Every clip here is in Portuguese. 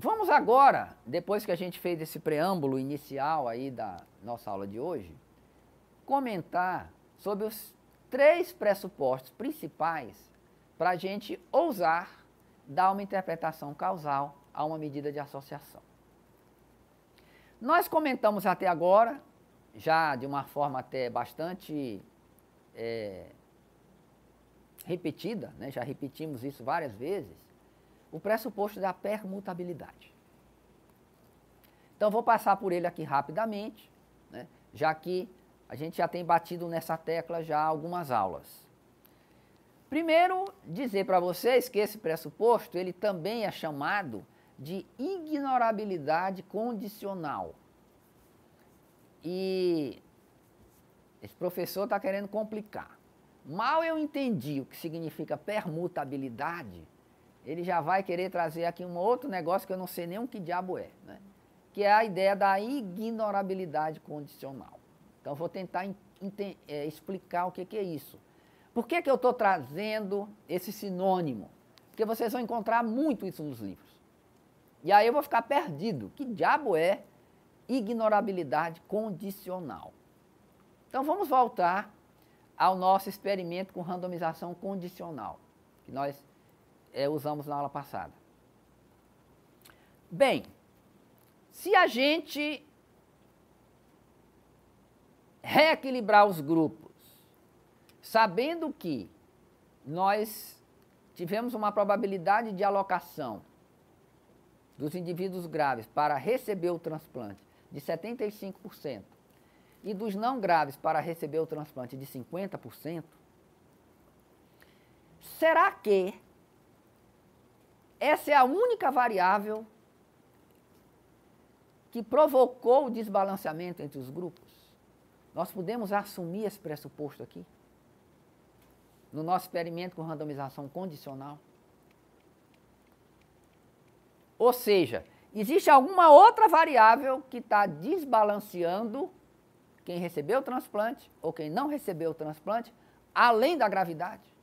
Vamos agora, depois que a gente fez esse preâmbulo inicial aí da nossa aula de hoje, comentar sobre os 3 pressupostos principais para a gente ousar dar uma interpretação causal a uma medida de associação. Nós comentamos até agora, já de uma forma até bastante repetida, né? Já repetimos isso várias vezes, o pressuposto da permutabilidade. Então, vou passar por ele aqui rapidamente, né? Já que a gente já tem batido nessa tecla já há algumas aulas. Primeiro, dizer para vocês que esse pressuposto, ele também é chamado de ignorabilidade condicional. E esse professor está querendo complicar. Mal eu entendi o que significa permutabilidade, ele já vai querer trazer aqui um outro negócio que eu não sei nem o que diabo é, né? Que é a ideia da ignorabilidade condicional. Então, vou tentar explicar o que é isso. Por que eu estou trazendo esse sinônimo? Porque vocês vão encontrar muito isso nos livros. E aí eu vou ficar perdido. Que diabo é ignorabilidade condicional? Então, vamos voltar ao nosso experimento com randomização condicional, que nós usamos na aula passada. Bem, se a gente reequilibrar os grupos, sabendo que nós tivemos uma probabilidade de alocação dos indivíduos graves para receber o transplante de 75% e dos não graves para receber o transplante de 50%, será que essa é a única variável que provocou o desbalanceamento entre os grupos? Nós podemos assumir esse pressuposto aqui? No nosso experimento com randomização condicional? Ou seja, existe alguma outra variável que está desbalanceando quem recebeu o transplante ou quem não recebeu o transplante, além da gravidade?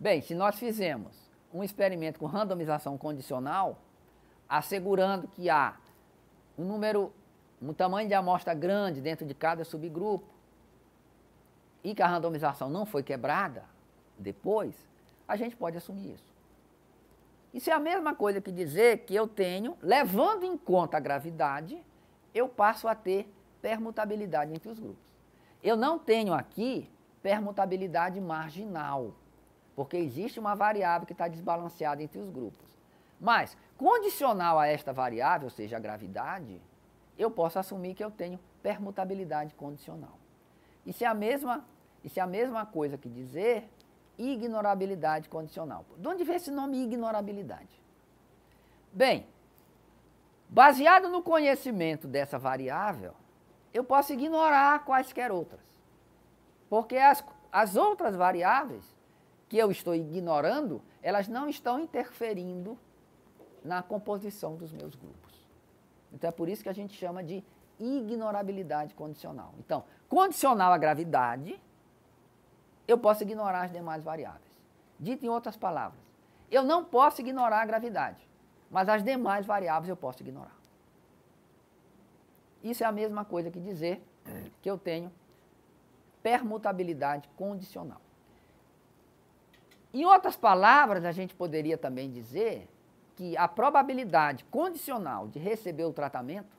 Bem, se nós fizemos um experimento com randomização condicional, assegurando que há um tamanho de amostra grande dentro de cada subgrupo, e que a randomização não foi quebrada depois, a gente pode assumir isso. Isso é a mesma coisa que dizer que eu tenho, levando em conta a gravidade, eu passo a ter permutabilidade entre os grupos. Eu não tenho aqui permutabilidade marginal, porque existe uma variável que está desbalanceada entre os grupos. Mas, condicional a esta variável, ou seja, a gravidade, eu posso assumir que eu tenho permutabilidade condicional. Isso é a mesma coisa que dizer ignorabilidade condicional. De onde vem esse nome ignorabilidade? Bem, baseado no conhecimento dessa variável, eu posso ignorar quaisquer outras. Porque as outras variáveis que eu estou ignorando, elas não estão interferindo na composição dos meus grupos. Então é por isso que a gente chama de ignorabilidade condicional. Então, condicional à gravidade, eu posso ignorar as demais variáveis. Dito em outras palavras, eu não posso ignorar a gravidade, mas as demais variáveis eu posso ignorar. Isso é a mesma coisa que dizer que eu tenho permutabilidade condicional. Em outras palavras, a gente poderia também dizer que a probabilidade condicional de receber o tratamento,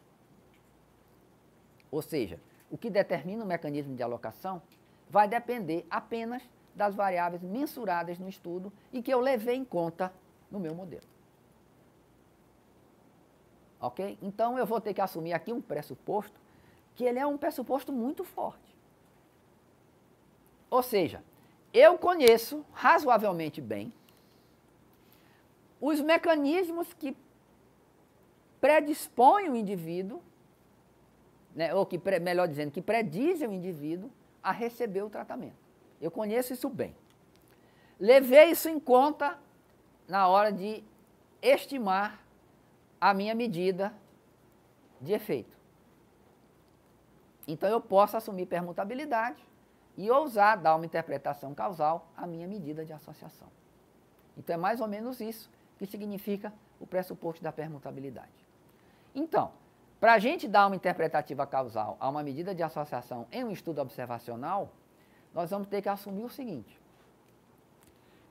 ou seja, o que determina o mecanismo de alocação, vai depender apenas das variáveis mensuradas no estudo e que eu levei em conta no meu modelo. Ok? Então, eu vou ter que assumir aqui um pressuposto, que ele é um pressuposto muito forte. Ou seja, eu conheço razoavelmente bem os mecanismos que predispõem o indivíduo, né, ou que, melhor dizendo, que predizem o indivíduo a receber o tratamento. Eu conheço isso bem. Levei isso em conta na hora de estimar a minha medida de efeito. Então, eu posso assumir permutabilidade e ousar dar uma interpretação causal à minha medida de associação. Então, é mais ou menos isso que significa o pressuposto da permutabilidade. Então, para a gente dar uma interpretativa causal a uma medida de associação em um estudo observacional, nós vamos ter que assumir o seguinte: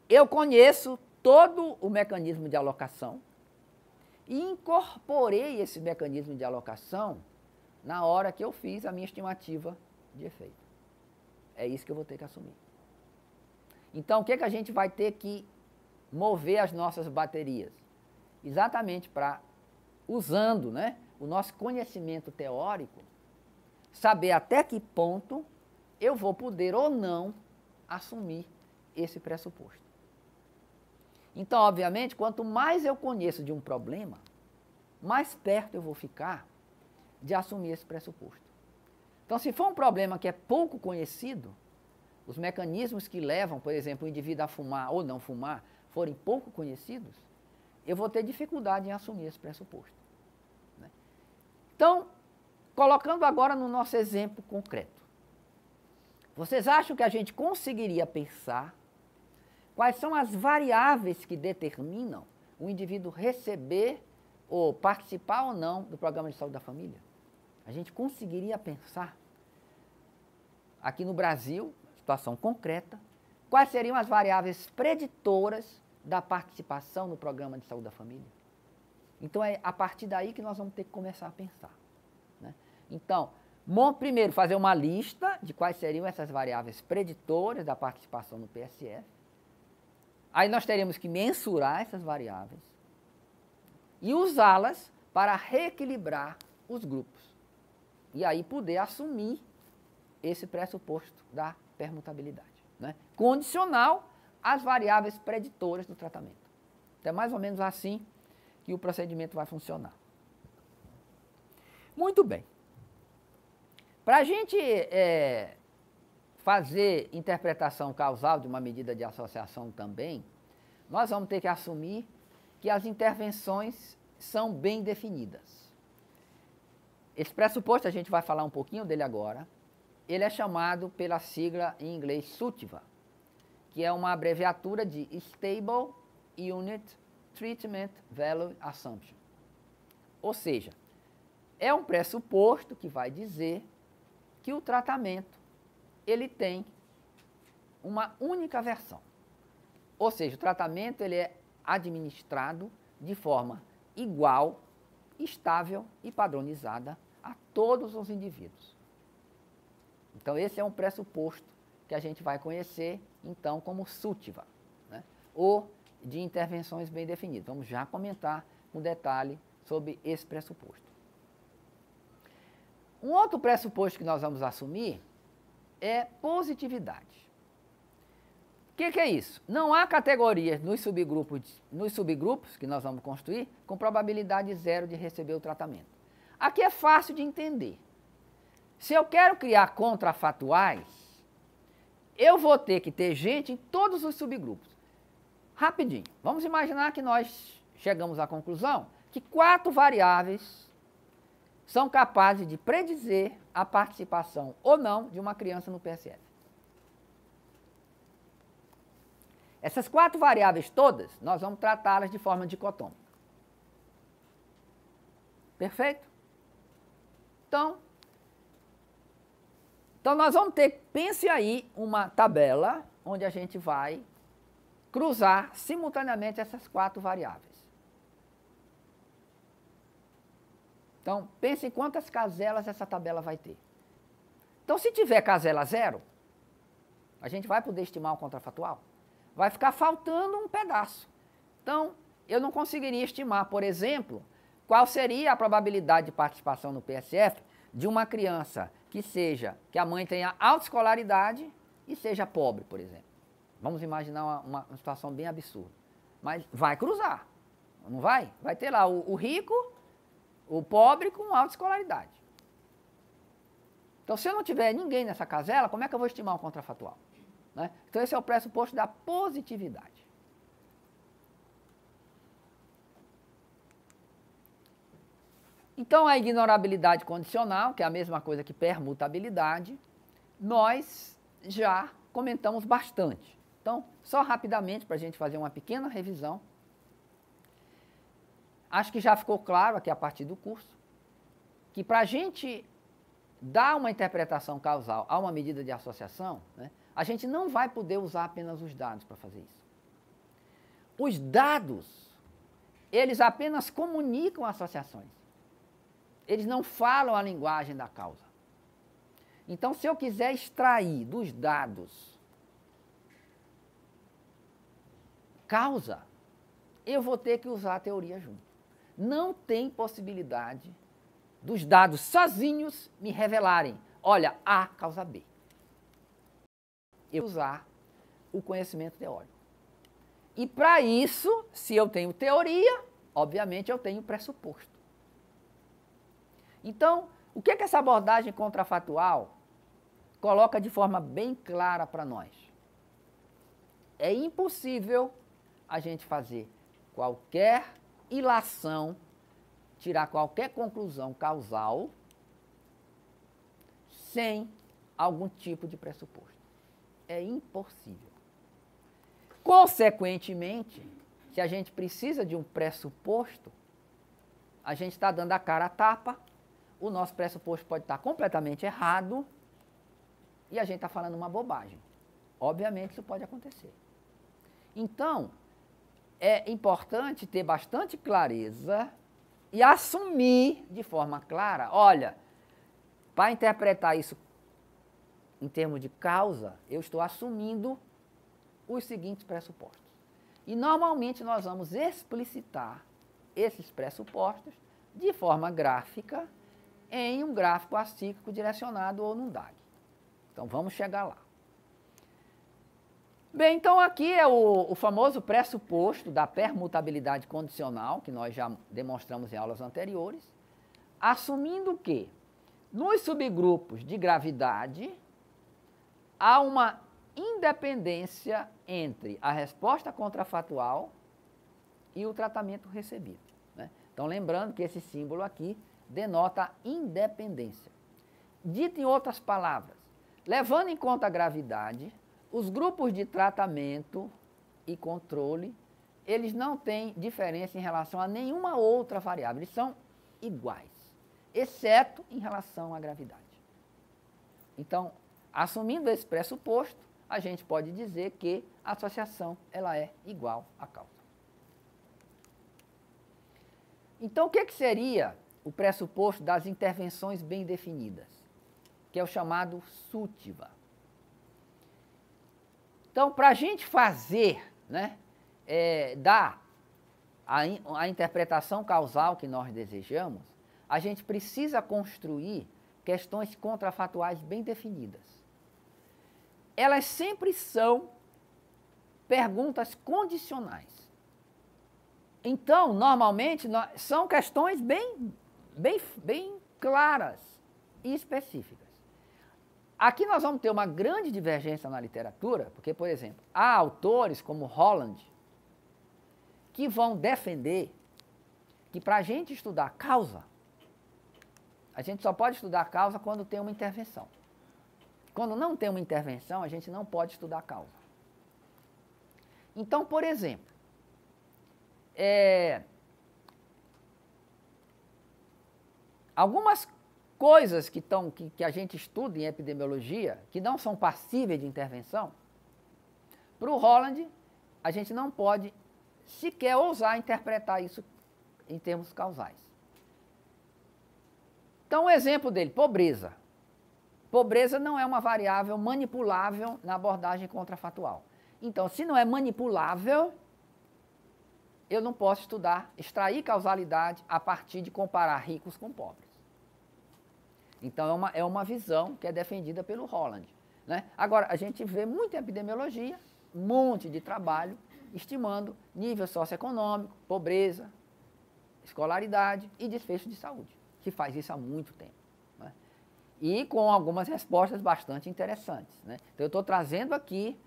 eu conheço todo o mecanismo de alocação e incorporei esse mecanismo de alocação na hora que eu fiz a minha estimativa de efeito. É isso que eu vou ter que assumir. Então, o que a gente vai ter que mover as nossas baterias? Exatamente para, usando, né, o nosso conhecimento teórico, saber até que ponto eu vou poder ou não assumir esse pressuposto. Então, obviamente, quanto mais eu conheço de um problema, mais perto eu vou ficar de assumir esse pressuposto. Então, se for um problema que é pouco conhecido, os mecanismos que levam, por exemplo, o indivíduo a fumar ou não fumar, forem pouco conhecidos, eu vou ter dificuldade em assumir esse pressuposto. Né? Então, colocando agora no nosso exemplo concreto, vocês acham que a gente conseguiria pensar quais são as variáveis que determinam o indivíduo receber ou participar ou não do programa de saúde da família? A gente conseguiria pensar, aqui no Brasil, situação concreta, quais seriam as variáveis preditoras da participação no programa de saúde da família? Então, é a partir daí que nós vamos ter que começar a pensar. Né? Então, primeiro, fazer uma lista de quais seriam essas variáveis preditoras da participação no PSF. Aí nós teríamos que mensurar essas variáveis e usá-las para reequilibrar os grupos. E aí poder assumir esse pressuposto da permutabilidade, né? Condicional às variáveis preditoras do tratamento. Então é mais ou menos assim que o procedimento vai funcionar. Muito bem. Para a gente fazer interpretação causal de uma medida de associação também, nós vamos ter que assumir que as intervenções são bem definidas. Esse pressuposto, a gente vai falar um pouquinho dele agora, ele é chamado pela sigla em inglês SUTVA, que é uma abreviatura de Stable Unit Treatment Value Assumption. Ou seja, é um pressuposto que vai dizer que o tratamento ele tem uma única versão. Ou seja, o tratamento ele é administrado de forma igual, estável e padronizada a todos os indivíduos. Então, esse é um pressuposto que a gente vai conhecer, então, como SUTVA, né? Ou de intervenções bem definidas. Vamos já comentar com detalhe sobre esse pressuposto. Um outro pressuposto que nós vamos assumir é positividade. O que é isso? Não há categorias nos subgrupos que nós vamos construir com probabilidade zero de receber o tratamento. Aqui é fácil de entender. Se eu quero criar contrafatuais, eu vou ter que ter gente em todos os subgrupos. Rapidinho, vamos imaginar que nós chegamos à conclusão que 4 variáveis são capazes de predizer a participação ou não de uma criança no PSF. Essas 4 variáveis todas, nós vamos tratá-las de forma dicotômica. Perfeito? Então nós vamos ter, pense aí, uma tabela onde a gente vai cruzar simultaneamente essas 4 variáveis. Então, pense em quantas caselas essa tabela vai ter. Então, se tiver casela 0, a gente vai poder estimar o contrafatual. Vai ficar faltando um pedaço. Então, eu não conseguiria estimar, por exemplo, qual seria a probabilidade de participação no PSF de uma criança que a mãe tenha autoescolaridade e seja pobre, por exemplo. Vamos imaginar uma situação bem absurda. Mas vai cruzar, não vai? Vai ter lá o rico, o pobre com autoescolaridade. Então, se eu não tiver ninguém nessa casela, como é que eu vou estimar o contrafatual? Né? Então, esse é o pressuposto da positividade. Então, a ignorabilidade condicional, que é a mesma coisa que permutabilidade, nós já comentamos bastante. Então, só rapidamente, para a gente fazer uma pequena revisão, Acho que já ficou claro aqui a partir do curso que para a gente dar uma interpretação causal a uma medida de associação, né, a gente não vai poder usar apenas os dados para fazer isso. Os dados, eles apenas comunicam associações. Eles não falam a linguagem da causa. Então, se eu quiser extrair dos dados causa, eu vou ter que usar a teoria junto. Não tem possibilidade dos dados sozinhos me revelarem, olha, A causa B. Eu vou usar o conhecimento teórico. E para isso, se eu tenho teoria, obviamente eu tenho pressuposto. Então, o que é que essa abordagem contrafatual coloca de forma bem clara para nós? É impossível a gente fazer qualquer ilação, tirar qualquer conclusão causal, sem algum tipo de pressuposto. É impossível. Consequentemente, se a gente precisa de um pressuposto, a gente está dando a cara a tapa, o nosso pressuposto pode estar completamente errado e a gente está falando uma bobagem. Obviamente isso pode acontecer. Então, é importante ter bastante clareza e assumir de forma clara, olha, para interpretar isso em termos de causa, eu estou assumindo os seguintes pressupostos. E normalmente nós vamos explicitar esses pressupostos de forma gráfica em um gráfico acíclico direcionado ou num DAG. Então vamos chegar lá. Bem, então aqui é o famoso pressuposto da permutabilidade condicional, que nós já demonstramos em aulas anteriores, assumindo que nos subgrupos de gravidade há uma independência entre a resposta contrafatual e o tratamento recebido, né? Então lembrando que esse símbolo aqui denota independência. Dito em outras palavras, levando em conta a gravidade, os grupos de tratamento e controle, eles não têm diferença em relação a nenhuma outra variável, eles são iguais, exceto em relação à gravidade. Então, assumindo esse pressuposto, a gente pode dizer que a associação ela é igual à causa. Então, o que seria o pressuposto das intervenções bem definidas, que é o chamado sútiva? Então, para a gente fazer, né, dar a interpretação causal que nós desejamos, a gente precisa construir questões contrafatuais bem definidas. Elas sempre são perguntas condicionais. Então, normalmente, são questões bem claras e específicas. Aqui nós vamos ter uma grande divergência na literatura, porque, por exemplo, há autores como Holland que vão defender que para a gente estudar causa, a gente só pode estudar causa quando tem uma intervenção. Quando não tem uma intervenção, a gente não pode estudar causa. Então, por exemplo, algumas coisas que a gente estuda em epidemiologia, que não são passíveis de intervenção, para o Holland, a gente não pode sequer ousar interpretar isso em termos causais. Então, um exemplo dele, pobreza. Pobreza não é uma variável manipulável na abordagem contrafatual. Então, se não é manipulável, eu não posso extrair causalidade a partir de comparar ricos com pobres. Então, é uma visão que é defendida pelo Holland, né? Agora, a gente vê muito em epidemiologia, um monte de trabalho, estimando nível socioeconômico, pobreza, escolaridade e desfecho de saúde, que faz isso há muito tempo, né? E com algumas respostas bastante interessantes, né? Então, eu estou trazendo aqui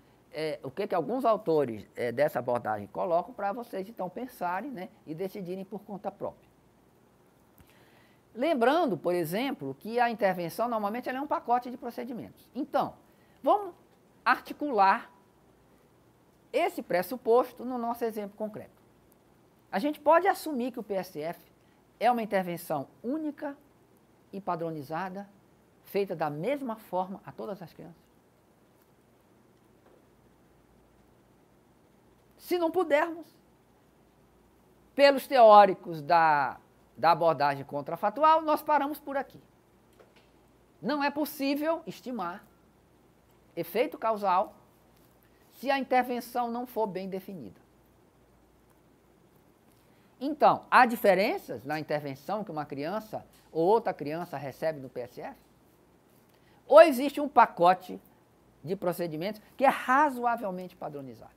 o que alguns autores dessa abordagem colocam para vocês, então, pensarem, né, e decidirem por conta própria. Lembrando, por exemplo, que a intervenção, normalmente, ela é um pacote de procedimentos. Então, vamos articular esse pressuposto no nosso exemplo concreto. A gente pode assumir que o PSF é uma intervenção única e padronizada, feita da mesma forma a todas as crianças? Se não pudermos, pelos teóricos da abordagem contrafatual, nós paramos por aqui. Não é possível estimar efeito causal se a intervenção não for bem definida. Então, há diferenças na intervenção que uma criança ou outra criança recebe no PSF? Ou existe um pacote de procedimentos que é razoavelmente padronizado?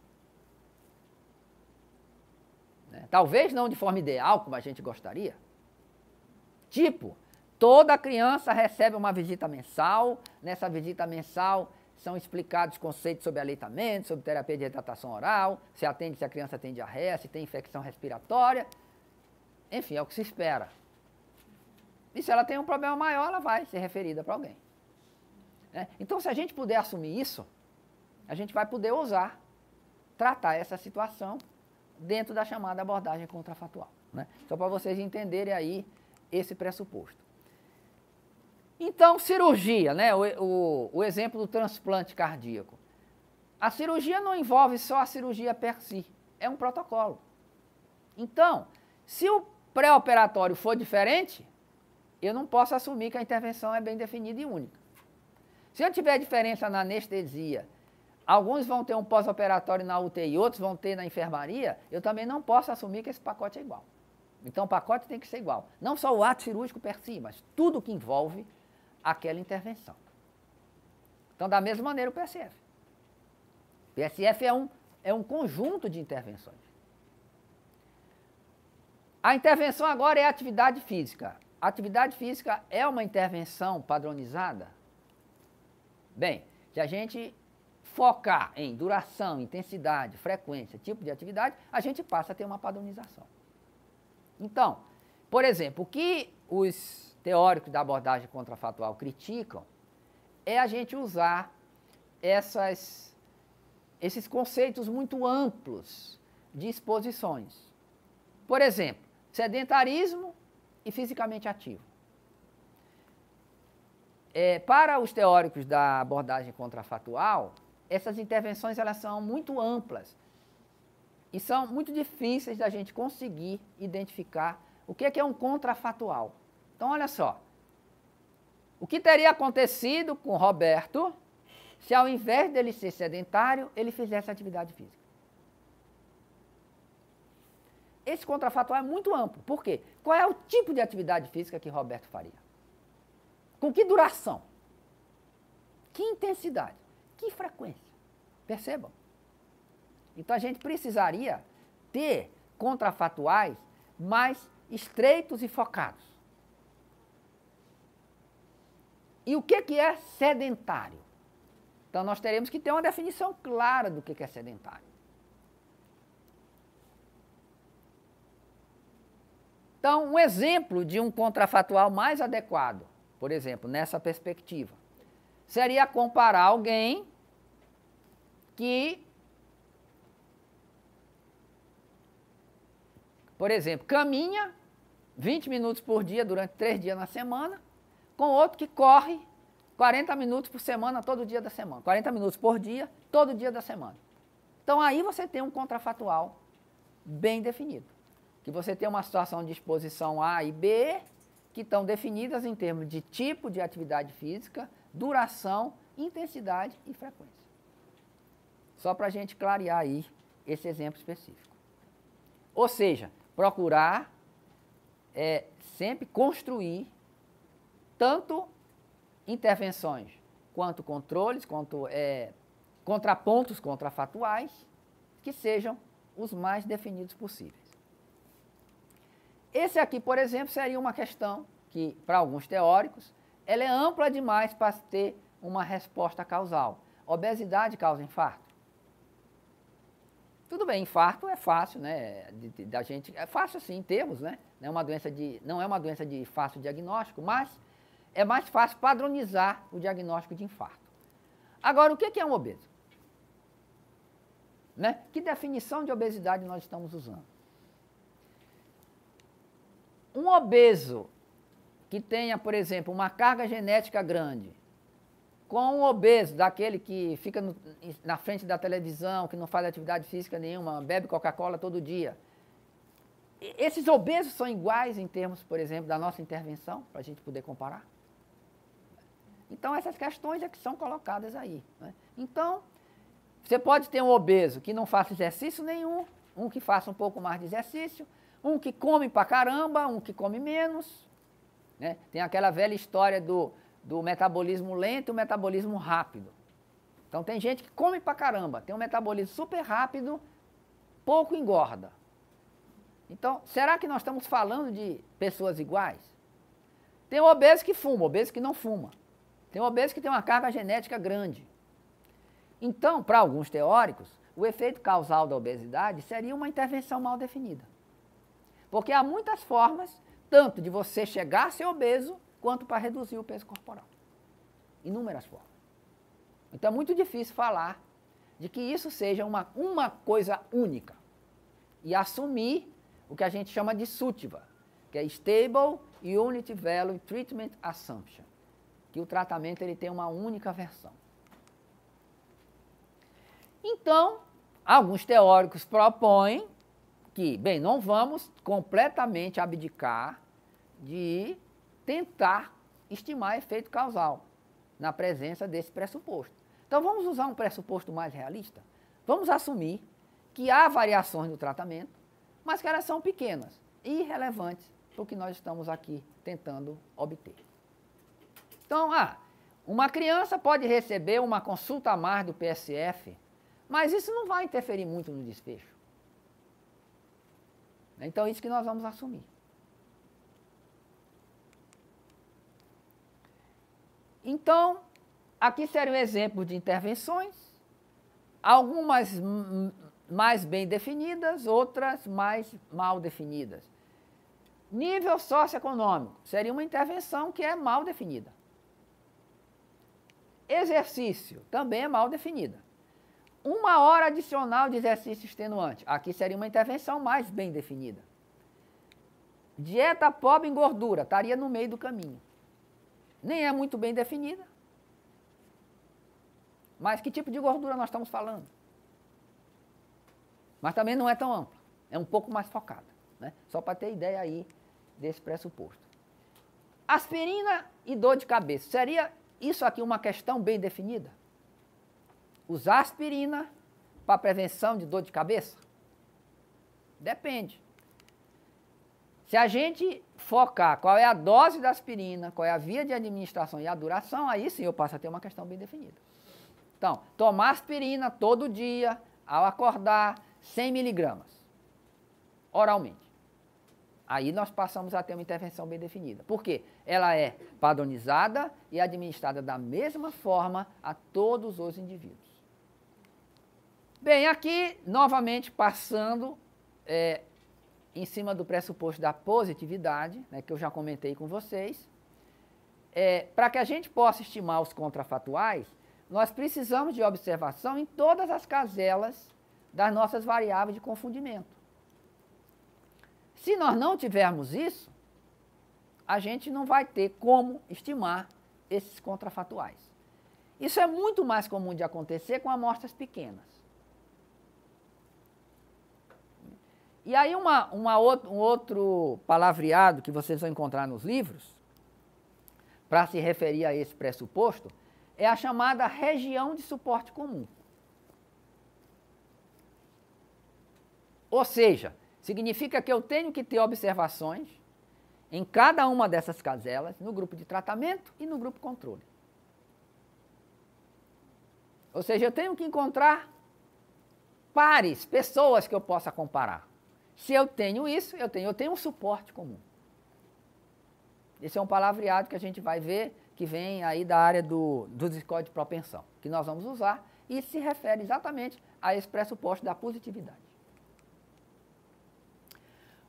Talvez não de forma ideal, como a gente gostaria. Tipo, toda criança recebe uma visita mensal. Nessa visita mensal são explicados conceitos sobre aleitamento, sobre terapia de hidratação oral, se a criança tem diarreia, se tem infecção respiratória. Enfim, é o que se espera. E se ela tem um problema maior, ela vai ser referida para alguém. Então, se a gente puder assumir isso, a gente vai poder ousar tratar essa situação dentro da chamada abordagem contrafatual. Só para vocês entenderem aí esse pressuposto. Então, cirurgia, o exemplo do transplante cardíaco. A cirurgia não envolve só a cirurgia per si, é um protocolo. Então, se o pré-operatório for diferente, eu não posso assumir que a intervenção é bem definida e única. Se eu tiver diferença na anestesia, alguns vão ter um pós-operatório na UTI, outros vão ter na enfermaria, eu também não posso assumir que esse pacote é igual. Então o pacote tem que ser igual. Não só o ato cirúrgico per si, mas tudo que envolve aquela intervenção. Então, da mesma maneira, o PSF. O PSF é um conjunto de intervenções. A intervenção agora é a atividade física. A atividade física é uma intervenção padronizada? Bem, se a gente focar em duração, intensidade, frequência, tipo de atividade, a gente passa a ter uma padronização. Então, por exemplo, o que os teóricos da abordagem contrafatual criticam é a gente usar esses conceitos muito amplos de exposições. Por exemplo, sedentarismo e fisicamente ativo. Para os teóricos da abordagem contrafatual, essas intervenções elas são muito amplas e são muito difíceis da gente conseguir identificar o que é um contrafatual. Então, olha só, o que teria acontecido com Roberto se ao invés dele ser sedentário, ele fizesse atividade física? Esse contrafatual é muito amplo. Por quê? Qual é o tipo de atividade física que Roberto faria? Com que duração? Que intensidade? Que frequência? Percebam? Então a gente precisaria ter contrafatuais mais estreitos e focados. E o que é sedentário? Então nós teremos que ter uma definição clara do que é sedentário. Então, um exemplo de um contrafatual mais adequado, por exemplo, nessa perspectiva, seria comparar alguém que, por exemplo, caminha 20 minutos por dia durante 3 dias na semana, com outro que corre 40 minutos por semana, todo dia da semana. 40 minutos por dia, todo dia da semana. Então, aí você tem um contrafatual bem definido. Que você tem uma situação de exposição A e B, que estão definidas em termos de tipo de atividade física, duração, intensidade e frequência. Só para a gente clarear aí esse exemplo específico. Ou seja, procurar sempre construir tanto intervenções quanto controles, quanto contrapontos contrafatuais, que sejam os mais definidos possíveis. Esse aqui, por exemplo, seria uma questão que, para alguns teóricos, ela é ampla demais para ter uma resposta causal. Obesidade causa infarto? Tudo bem, infarto é fácil, né? Da gente, é fácil sim, em termos, né? Não é uma doença de fácil diagnóstico, mas é mais fácil padronizar o diagnóstico de infarto. Agora, o que é um obeso? Né? Que definição de obesidade nós estamos usando? Um obeso que tenha, por exemplo, uma carga genética grande, com um obeso, daquele que fica na frente da televisão, que não faz atividade física nenhuma, bebe Coca-Cola todo dia. Esses obesos são iguais em termos, por exemplo, da nossa intervenção, para a gente poder comparar? Então, essas questões é que são colocadas aí, né? Então, você pode ter um obeso que não faça exercício nenhum, um que faça um pouco mais de exercício, um que come pra caramba, um que come menos, né? Tem aquela velha história do metabolismo lento e o metabolismo rápido. Então, tem gente que come pra caramba, tem um metabolismo super rápido, pouco engorda. Então, será que nós estamos falando de pessoas iguais? Tem um obeso que fuma, obeso que não fuma. Tem um obeso que tem uma carga genética grande. Então, para alguns teóricos, o efeito causal da obesidade seria uma intervenção mal definida. Porque há muitas formas, tanto de você chegar a ser obeso, quanto para reduzir o peso corporal. Inúmeras formas. Então é muito difícil falar de que isso seja uma coisa única. E assumir o que a gente chama de SUTVA, que é Stable Unit Value Treatment Assumption, que o tratamento ele tem uma única versão. Então, alguns teóricos propõem que, bem, não vamos completamente abdicar de tentar estimar efeito causal na presença desse pressuposto. Então, vamos usar um pressuposto mais realista? Vamos assumir que há variações no tratamento, mas que elas são pequenas e irrelevantes para o que nós estamos aqui tentando obter. Então, uma criança pode receber uma consulta a mais do PSF, mas isso não vai interferir muito no desfecho. Então, isso que nós vamos assumir. Então, aqui seria um exemplo de intervenções, algumas mais bem definidas, outras mais mal definidas. Nível socioeconômico seria uma intervenção que é mal definida. Exercício também é mal definida. 1 hora adicional de exercício extenuante. Aqui seria uma intervenção mais bem definida. Dieta pobre em gordura, estaria no meio do caminho. Nem é muito bem definida. Mas que tipo de gordura nós estamos falando? Mas também não é tão ampla. É um pouco mais focada, né? Só para ter ideia aí desse pressuposto. Aspirina e dor de cabeça. Seria isso aqui uma questão bem definida? Usar aspirina para prevenção de dor de cabeça? Depende. Se a gente focar qual é a dose da aspirina, qual é a via de administração e a duração, aí sim eu passo a ter uma questão bem definida. Então, tomar aspirina todo dia, ao acordar, 100 miligramas, oralmente. Aí nós passamos a ter uma intervenção bem definida. Por quê? Ela é padronizada e administrada da mesma forma a todos os indivíduos. Bem, aqui, novamente, passando em cima do pressuposto da positividade, né, que eu já comentei com vocês, para que a gente possa estimar os contrafatuais, nós precisamos de observação em todas as caselas das nossas variáveis de confundimento. Se nós não tivermos isso, a gente não vai ter como estimar esses contrafatuais. Isso é muito mais comum de acontecer com amostras pequenas. E aí um outro palavreado que vocês vão encontrar nos livros, para se referir a esse pressuposto, é a chamada região de suporte comum. Ou seja, significa que eu tenho que ter observações em cada uma dessas caselas, no grupo de tratamento e no grupo controle. Ou seja, eu tenho que encontrar pares, pessoas que eu possa comparar. Se eu tenho isso, eu tenho um suporte comum. Esse é um palavreado que a gente vai ver, que vem aí da área dos scores de propensão, que nós vamos usar, e se refere exatamente a esse pressuposto da positividade.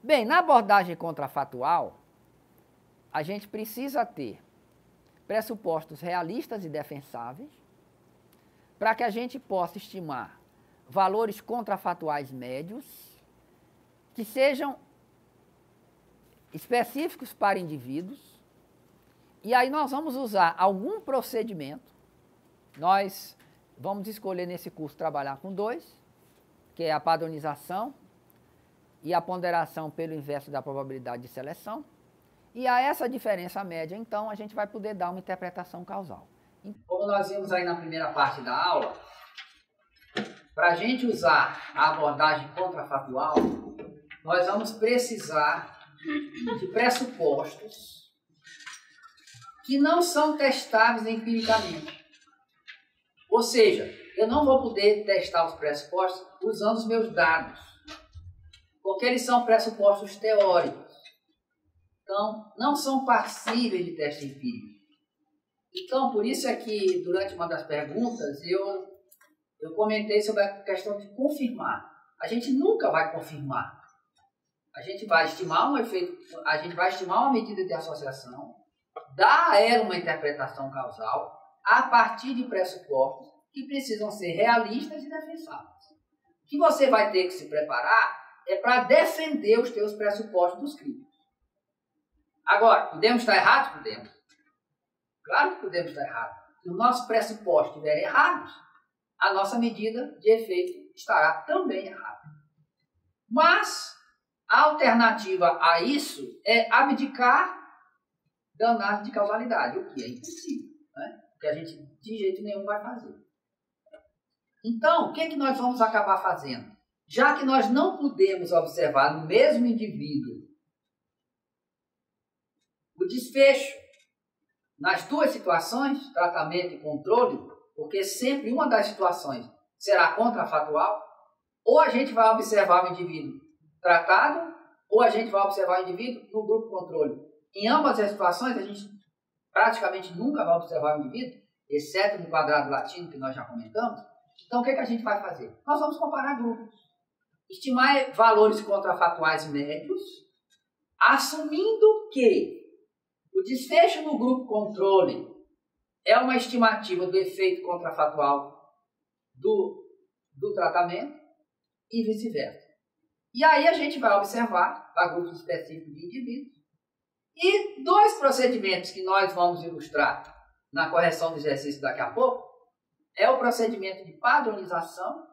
Bem, na abordagem contrafatual, a gente precisa ter pressupostos realistas e defensáveis, para que a gente possa estimar valores contrafatuais médios, que sejam específicos para indivíduos, e aí nós vamos usar algum procedimento. Nós vamos escolher nesse curso trabalhar com 2, que é a padronização e a ponderação pelo inverso da probabilidade de seleção. E a essa diferença média, então, a gente vai poder dar uma interpretação causal. Como nós vimos aí na primeira parte da aula, para a gente usar a abordagem contrafatual, nós vamos precisar de pressupostos que não são testáveis empiricamente. Ou seja, eu não vou poder testar os pressupostos usando os meus dados, porque eles são pressupostos teóricos. Então, não são passíveis de teste empírico. Então, por isso é que, durante uma das perguntas, eu comentei sobre a questão de confirmar. A gente nunca vai confirmar. A gente vai estimar um efeito, a gente vai estimar uma medida de associação, dar a ela uma interpretação causal, a partir de pressupostos que precisam ser realistas e defensáveis. O que você vai ter que se preparar é para defender os teus pressupostos dos críticos. Agora, podemos estar errados? Podemos. Claro que podemos estar errados. Se os nossos pressupostos estiverem errados, a nossa medida de efeito estará também errada. Mas a alternativa a isso é abdicar da análise de causalidade, o que é impossível, né? Que a gente de jeito nenhum vai fazer. Então, o que é que nós vamos acabar fazendo? Já que nós não podemos observar no mesmo indivíduo o desfecho nas 2 situações, tratamento e controle, porque sempre uma das situações será contrafatual, ou a gente vai observar o indivíduo tratado, ou a gente vai observar o indivíduo no grupo controle. Em ambas as situações, a gente praticamente nunca vai observar o indivíduo, exceto no quadrado latino, que nós já comentamos. Então, o que é que a gente vai fazer? Nós vamos comparar grupos. Estimar valores contrafatuais médios, assumindo que o desfecho no grupo controle é uma estimativa do efeito contrafatual do tratamento e vice-versa. E aí a gente vai observar para grupos específicos de indivíduos. E 2 procedimentos que nós vamos ilustrar na correção do exercício daqui a pouco é o procedimento de padronização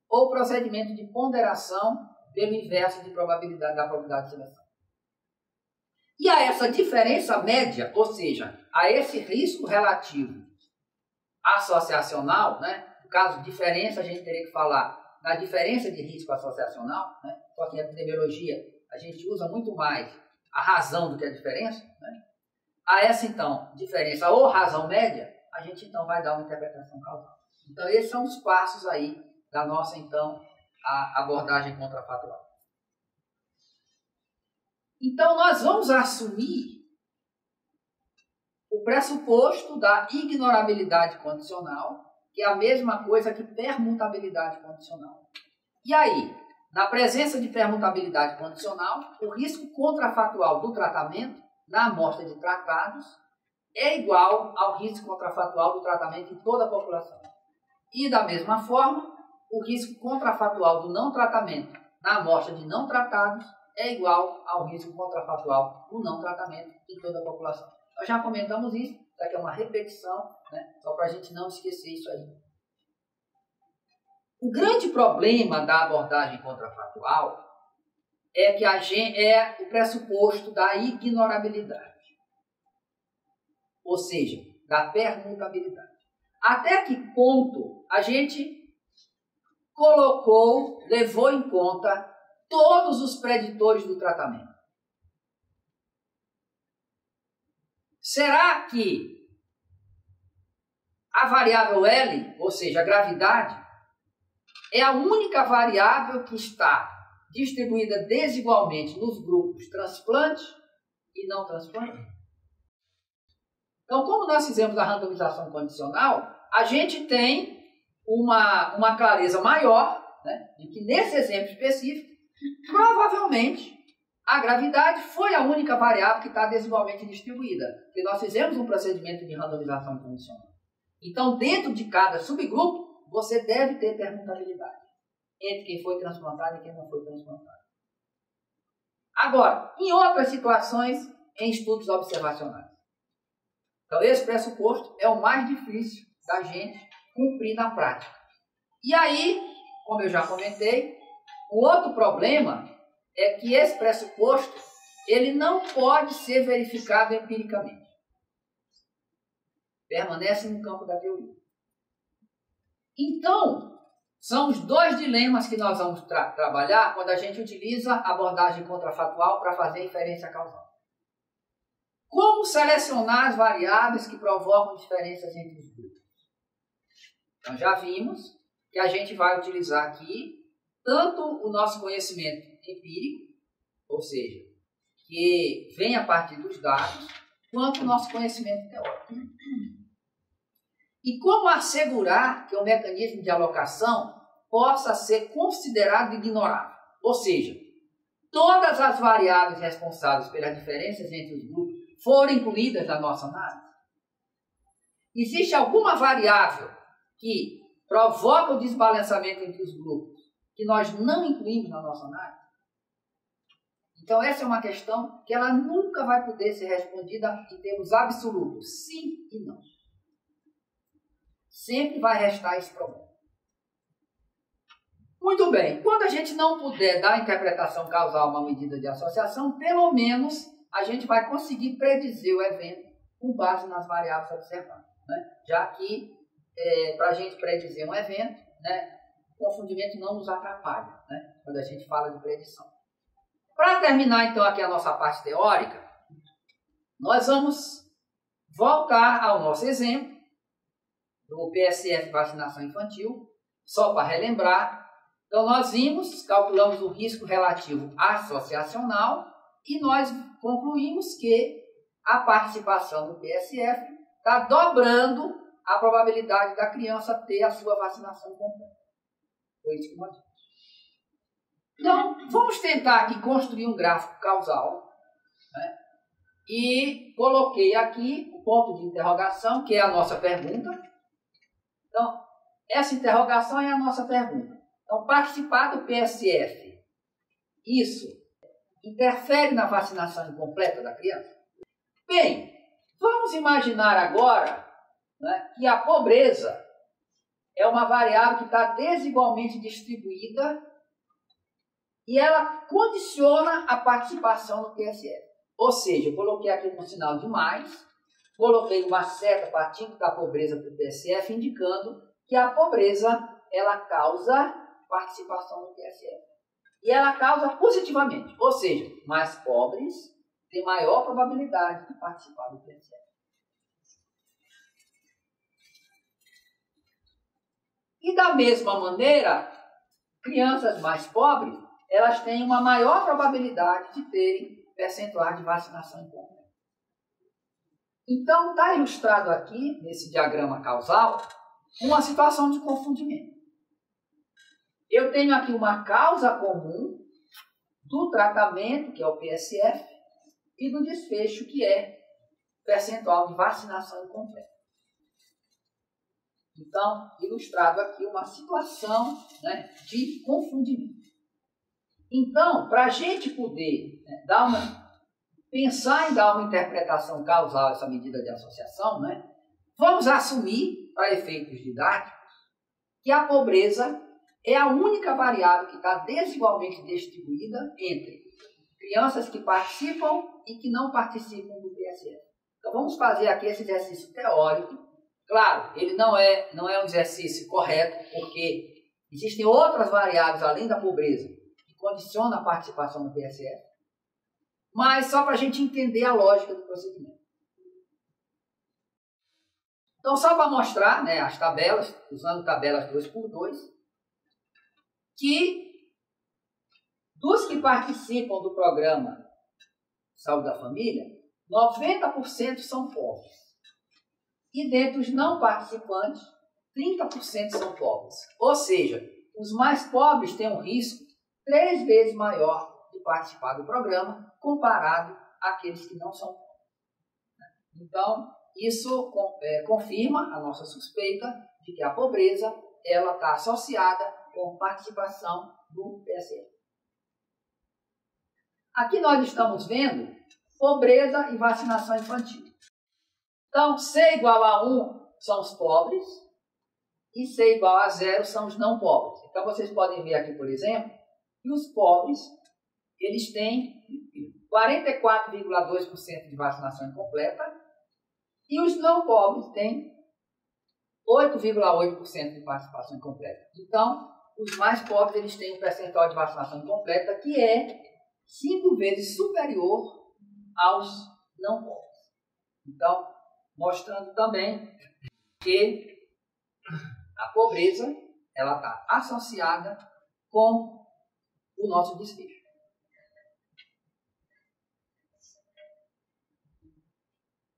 ou o procedimento de ponderação pelo inverso de probabilidade da probabilidade de seleção. E a essa diferença média, ou seja, a esse risco relativo associacional, né? No caso de diferença, a gente teria que falar na diferença de risco associacional, né? Só que em epidemiologia a gente usa muito mais a razão do que a diferença, né? A essa, então, diferença ou razão média, a gente, então, vai dar uma interpretação causal. Então, esses são os passos aí da nossa, então, a abordagem contrafatual. Então, nós vamos assumir o pressuposto da ignorabilidade condicional, que é a mesma coisa que permutabilidade condicional. E aí, na presença de permutabilidade condicional, o risco contrafatual do tratamento na amostra de tratados é igual ao risco contrafatual do tratamento em toda a população. E, da mesma forma, o risco contrafatual do não tratamento na amostra de não tratados é igual ao risco contrafatual do não tratamento em toda a população. Nós já comentamos isso, isso aqui é uma repetição, né? Só para a gente não esquecer isso aí. O grande problema da abordagem contrafatual é que é o pressuposto da ignorabilidade, ou seja, da permutabilidade. Até que ponto a gente levou em conta todos os preditores do tratamento? Será que a variável L, ou seja, a gravidade, é a única variável que está distribuída desigualmente nos grupos transplante e não transplante? Então, como nós fizemos a randomização condicional, a gente tem uma clareza maior, né, de que nesse exemplo específico, provavelmente a gravidade foi a única variável que está desigualmente distribuída, porque nós fizemos um procedimento de randomização condicional. Então, dentro de cada subgrupo, você deve ter permutabilidade entre quem foi transplantado e quem não foi transplantado. Agora, em outras situações, em estudos observacionais. Então, esse pressuposto é o mais difícil da gente cumprir na prática. E aí, como eu já comentei, o outro problema é que esse pressuposto ele não pode ser verificado empiricamente. Permanece no campo da teoria. Então, são os dois dilemas que nós vamos trabalhar quando a gente utiliza a abordagem contrafatual para fazer inferência causal. Como selecionar as variáveis que provocam diferenças entre os grupos? Então, já vimos que a gente vai utilizar aqui tanto o nosso conhecimento empírico, ou seja, que vem a partir dos dados, quanto o nosso conhecimento teórico. E como assegurar que o mecanismo de alocação possa ser considerado ignorável? Ou seja, todas as variáveis responsáveis pelas diferenças entre os grupos foram incluídas na nossa análise? Existe alguma variável que provoca o desbalanceamento entre os grupos que nós não incluímos na nossa análise? Então, essa é uma questão que ela nunca vai poder ser respondida em termos absolutos, sim e não. Sempre vai restar esse problema. Muito bem, quando a gente não puder dar interpretação causal a uma medida de associação, pelo menos a gente vai conseguir predizer o evento com base nas variáveis observadas. Né? Já que, para a gente predizer um evento, né, o confundimento não nos atrapalha, né, quando a gente fala de predição. Para terminar, então, aqui a nossa parte teórica, nós vamos voltar ao nosso exemplo do PSF vacinação infantil, só para relembrar. Então, nós calculamos o risco relativo associacional e nós concluímos que a participação do PSF está dobrando a probabilidade da criança ter a sua vacinação completa. Foi isso que nós vimos. Então, vamos tentar aqui construir um gráfico causal, né? E coloquei aqui o ponto de interrogação, que é a nossa pergunta. Então, essa interrogação é a nossa pergunta. Então, participar do PSF, isso interfere na vacinação incompleta da criança? Bem, vamos imaginar agora, né, que a pobreza é uma variável que está desigualmente distribuída e ela condiciona a participação no PSF. Ou seja, eu coloquei aqui um sinal de mais, coloquei uma seta partindo da pobreza para o PSF, indicando que a pobreza ela causa participação no PSF. E ela causa positivamente, ou seja, mais pobres têm maior probabilidade de participar do PSF. E da mesma maneira, crianças mais pobres, elas têm uma maior probabilidade de terem percentual de vacinação incompleta. Então, está ilustrado aqui, nesse diagrama causal, uma situação de confundimento. Eu tenho aqui uma causa comum do tratamento, que é o PSF, e do desfecho, que é percentual de vacinação incompleta. Então, ilustrado aqui uma situação, né, de confundimento. Então, para a gente poder, né, pensar em dar uma interpretação causal a essa medida de associação, né, vamos assumir, para efeitos didáticos, que a pobreza é a única variável que está desigualmente distribuída entre crianças que participam e que não participam do PSF. Então, vamos fazer aqui esse exercício teórico. Claro, ele não é um exercício correto, porque existem outras variáveis além da pobreza que condicionam a participação no PSF, mas só para a gente entender a lógica do procedimento. Então, só para mostrar, né, as tabelas, usando tabelas 2x2, que dos que participam do programa Saúde da Família, 90% são pobres. E dentre os não participantes, 30% são pobres. Ou seja, os mais pobres têm um risco 3 vezes maior de participar do programa comparado àqueles que não são pobres. Então, isso confirma a nossa suspeita de que a pobreza ela está associada com participação do PSF. Aqui nós estamos vendo pobreza e vacinação infantil. Então, C igual a 1 são os pobres e C igual a 0 são os não pobres. Então, vocês podem ver aqui, por exemplo, que os pobres, eles têm 44,2% de vacinação incompleta e os não pobres têm 8,8% de participação incompleta. Então, os mais pobres, eles têm um percentual de vacinação incompleta que é 5 vezes superior aos não pobres. Então, mostrando também que a pobreza, ela está associada com o nosso desfecho.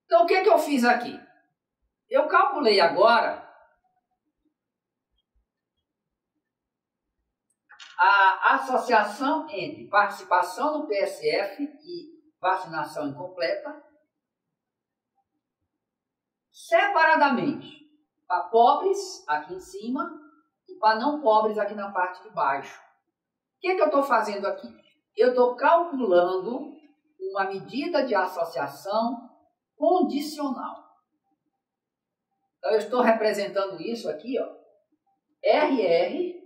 Então, o que eu fiz aqui? Eu calculei agora a associação entre participação no PSF e vacinação incompleta separadamente, para pobres aqui em cima e para não pobres aqui na parte de baixo. O que eu estou fazendo aqui? Eu estou calculando uma medida de associação condicional. Então, eu estou representando isso aqui, ó, RR,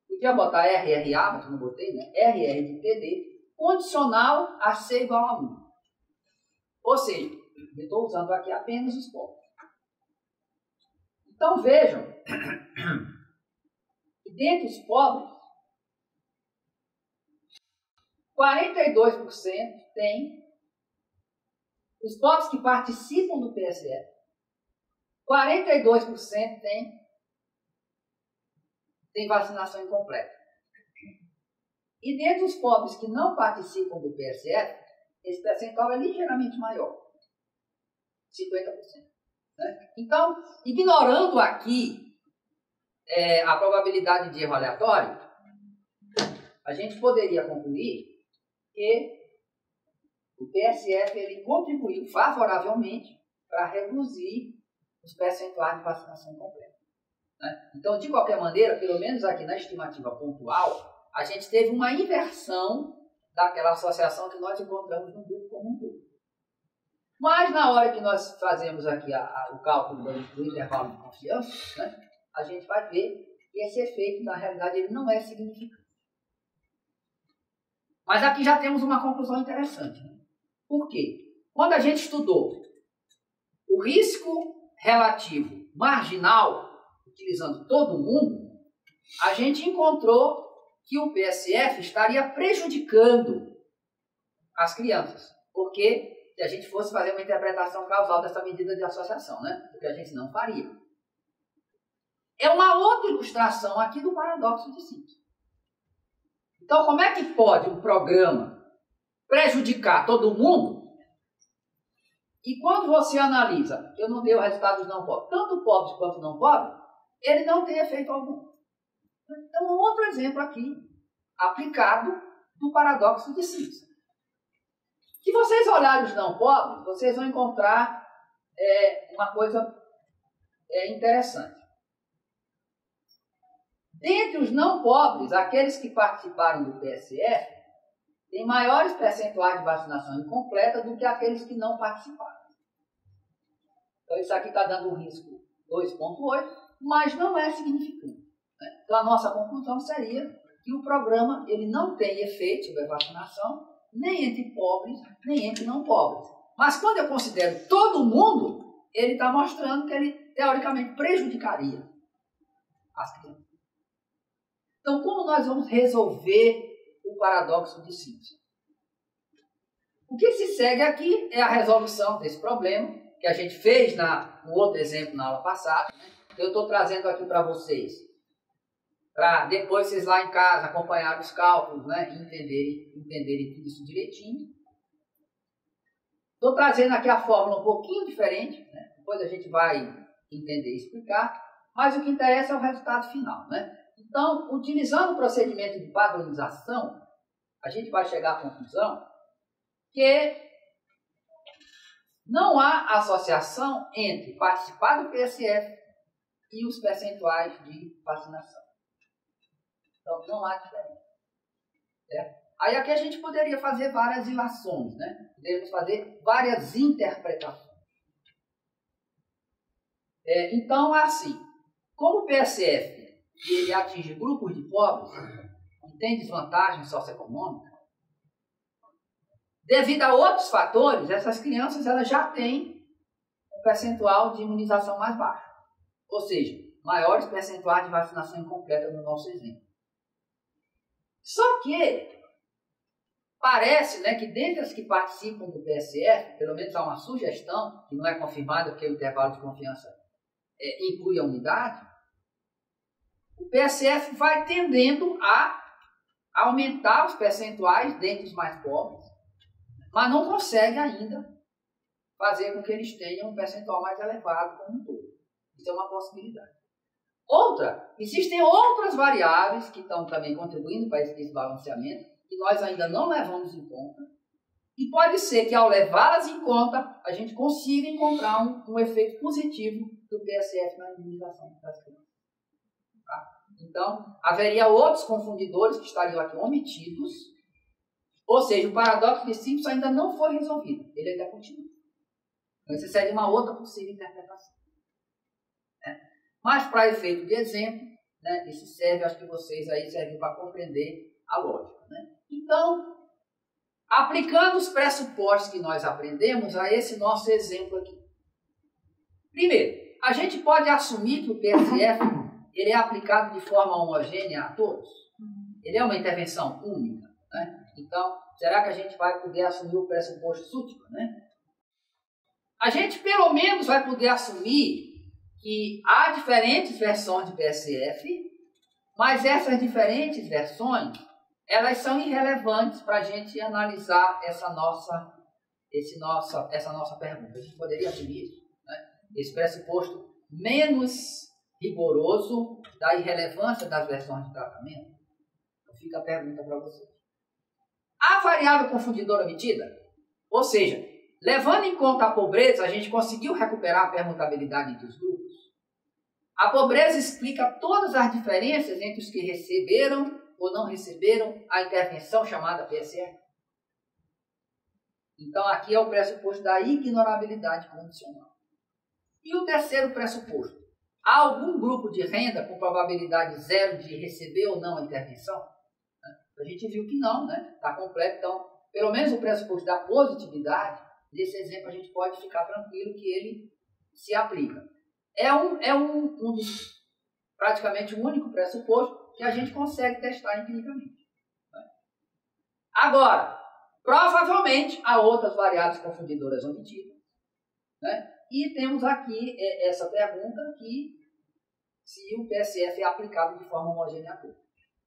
podia botar RRA, mas não botei, né? RR de TD, condicional a C igual a 1. Ou seja, eu estou usando aqui apenas os pobres. Então, vejam, que dentre os pobres, 42% tem os pobres que participam do PSF, 42% tem vacinação incompleta. E dentre os pobres que não participam do PSF, esse percentual é ligeiramente maior, 50%. Né? Então, ignorando aqui a probabilidade de erro aleatório, a gente poderia concluir que o PSF ele contribuiu favoravelmente para reduzir os percentuais de vacinação completa. Né? Então, de qualquer maneira, pelo menos aqui na estimativa pontual, a gente teve uma inversão daquela associação que nós encontramos no grupo como um todo. Mas na hora que nós fazemos aqui o cálculo do intervalo de confiança, né, a gente vai ver que esse efeito, na realidade, ele não é significante. Mas aqui já temos uma conclusão interessante. Né? Por quê? Quando a gente estudou o risco relativo marginal, utilizando todo mundo, a gente encontrou que o PSF estaria prejudicando as crianças. Porque se a gente fosse fazer uma interpretação causal dessa medida de associação, né? O que a gente não faria. É uma outra ilustração aqui do paradoxo de Simpson. Então, como é que pode um programa prejudicar todo mundo e quando você analisa, eu não dei o resultado dos não pobres, tanto pobres quanto não pobres, ele não tem efeito algum. Então, outro exemplo aqui, aplicado do paradoxo de Simpson. Se vocês olharem os não pobres, vocês vão encontrar uma coisa interessante. Dentre os não pobres, aqueles que participaram do PSF têm maiores percentuais de vacinação incompleta do que aqueles que não participaram. Então, isso aqui está dando um risco 2,8, mas não é significante. Né? Então, a nossa conclusão seria que o programa ele não tem efeito sobre a vacinação, nem entre pobres, nem entre não pobres. Mas quando eu considero todo mundo, ele está mostrando que ele, teoricamente, prejudicaria as crianças. Então, como nós vamos resolver o paradoxo de Simpson? O que se segue aqui é a resolução desse problema, que a gente fez no outro exemplo na aula passada. Né? Eu estou trazendo aqui para vocês, para depois vocês lá em casa acompanharem os cálculos, né? E entenderem tudo isso direitinho. Estou trazendo aqui a fórmula um pouquinho diferente, né? Depois a gente vai entender e explicar, mas o que interessa é o resultado final. Né? Então, utilizando o procedimento de padronização, a gente vai chegar à conclusão que não há associação entre participar do PSF e os percentuais de vacinação. Então, não há diferença. Certo? Aí aqui a gente poderia fazer várias ilações, né? Poderíamos fazer várias interpretações. Então, assim, como o PSF ele atinge grupos de pobres e tem desvantagem socioeconômica, devido a outros fatores, essas crianças elas já têm um percentual de imunização mais baixo. Ou seja, maiores percentuais de vacinação incompleta no nosso exemplo. Só que parece, né, que dentre as que participam do PSF, pelo menos há uma sugestão, que não é confirmada porque o intervalo de confiança inclui a unidade, o PSF vai tendendo a aumentar os percentuais dentre os mais pobres, mas não consegue ainda fazer com que eles tenham um percentual mais elevado como um todo. Isso é uma possibilidade. Outra, existem outras variáveis que estão também contribuindo para esse desbalanceamento, que nós ainda não levamos em conta, e pode ser que ao levá-las em conta, a gente consiga encontrar um efeito positivo do PSF na imunização das crianças. Tá? Então, haveria outros confundidores que estariam aqui omitidos, ou seja, o paradoxo de Simpson ainda não foi resolvido, ele ainda continua. Então, isso seria uma outra possível interpretação. Mas, para efeito de exemplo, né, isso serve, acho que vocês aí servim para compreender a lógica. Né? Então, aplicando os pressupostos que nós aprendemos a esse nosso exemplo aqui. Primeiro, a gente pode assumir que o PSF ele é aplicado de forma homogênea a todos? Ele é uma intervenção única? Né? Então, será que a gente vai poder assumir o pressuposto Suttman? Né? A gente, pelo menos, vai poder assumir que há diferentes versões de PSF, mas essas diferentes versões, elas são irrelevantes para a gente analisar essa nossa pergunta. A gente poderia assumir isso, né? Esse pressuposto menos rigoroso da irrelevância das versões de tratamento. Então fica a pergunta para vocês. A variável confundidora omitida, ou seja, levando em conta a pobreza, a gente conseguiu recuperar a permutabilidade entre os grupos. A pobreza explica todas as diferenças entre os que receberam ou não receberam a intervenção chamada PSF. Então, aqui é o pressuposto da ignorabilidade condicional. E o terceiro pressuposto. Há algum grupo de renda com probabilidade zero de receber ou não a intervenção? A gente viu que não, né? Está completo. Então, pelo menos o pressuposto da positividade, nesse exemplo a gente pode ficar tranquilo que ele se aplica. É praticamente o único pressuposto que a gente consegue testar empiricamente. Agora, provavelmente há outras variáveis confundidoras omitidas. Né? E temos aqui essa pergunta que se o PSF é aplicado de forma homogênea a todos.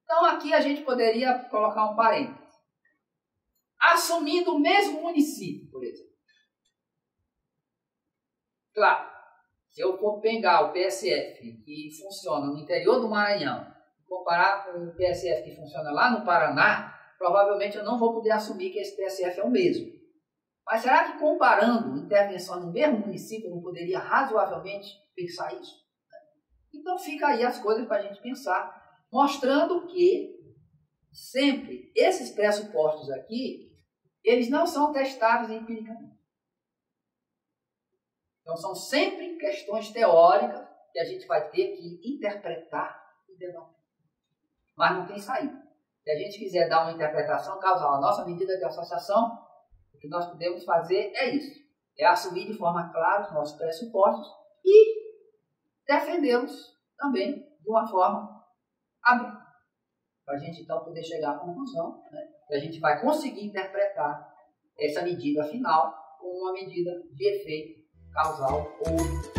Então aqui a gente poderia colocar um parênteses. Assumindo o mesmo município, por exemplo. Claro. Se eu for pegar o PSF que funciona no interior do Maranhão e comparar com o PSF que funciona lá no Paraná, provavelmente eu não vou poder assumir que esse PSF é o mesmo. Mas será que comparando intervenções no mesmo município eu não poderia razoavelmente pensar isso? Então fica aí as coisas para a gente pensar, mostrando que sempre esses pressupostos aqui, eles não são testados empiricamente. Então, são sempre questões teóricas que a gente vai ter que interpretar e debater. Mas não tem saída. Se a gente quiser dar uma interpretação causal à nossa medida de associação, o que nós podemos fazer é isso. É assumir de forma clara os nossos pressupostos e defendê-los também de uma forma aberta. Para a gente, então, poder chegar à conclusão, né, que a gente vai conseguir interpretar essa medida final como uma medida de efeito causal ou